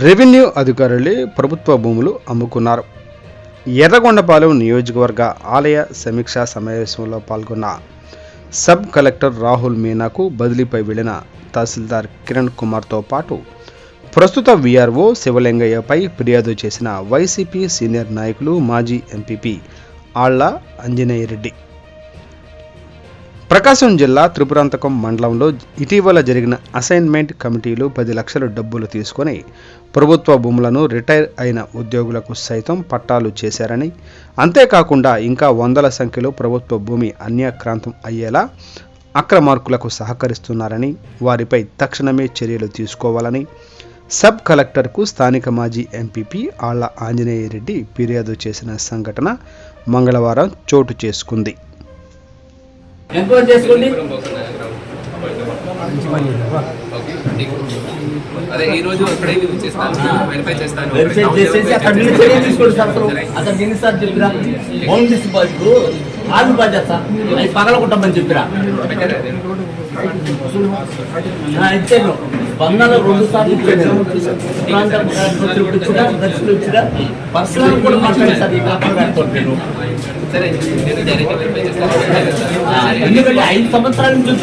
Revenue అధికారులే ప్రభుత్వ భూములు అమ్ముకున్నారు. ఎర్రగొండపాలెం నియోజకవర్గ ఆలయ సమీక్షా సమావేశంలో పాల్గొన్న సబ్ కలెక్టర్ రాహుల్ మీనాకు బదిలీపై వెళ్లిన తహసీల్దార్ కిరణ్ కుమార్తో పాటు ప్రస్తుత వీఆర్ఓ శివలింగయ్యపై ఫిర్యాదు చేసిన వైసీపీ సీనియర్ నాయకులు మాజీ ఎంపీపీ ఆళ్ల ఆంజనేయరెడ్డి. ప్రకాశం జిల్లా త్రిపురాంతకం మండలంలో ఇటీవల జరిగిన అసైన్మెంట్ కమిటీలు 10 లక్షల డబ్బులు తీసుకొని ప్రభుత్వ భూములను రిటైర్ అయిన ఉద్యోగులకు సైతం పట్టాలు చేశారని, అంతేకాకుండా ఇంకా వందల సంఖ్యలో ప్రభుత్వ భూమి అన్యాక్రాంతం అయ్యేలా అక్రమార్కులకు సహకరిస్తున్నారని, వారిపై తక్షణమే చర్యలు తీసుకోవాలని సబ్ కలెక్టర్కు స్థానిక మాజీ ఎంపీపీ ఆళ్ల ఆంజనేయరెడ్డి ఫిర్యాదు చేసిన సంఘటన మంగళవారం చోటు చేసుకుంది. ఎంక్వైరీ చేసుకోండి. అదే ఈ రోజు అక్కడే వెరిఫై చేస్తాను. వెరిఫై చేసేసి అక్కడ నుంచి చర్య తీసుకోండి సార్. అక్కడ ఎన్ని సార్ చెప్పిరా బౌండరీస్ బాధ్యత ఆలు బాధ్యత సార్ అది పగలగొట్టమని చెప్పిరా ఇచ్చాను. బంగాళ 2 సార్లు ఇచ్చాను. వచ్చినా పర్సనల్ కూడా మాట్లాడాను సార్. ఈ వ్యాపారం నేను ఎందుకంటే 5 సంవత్సరాల నుంచి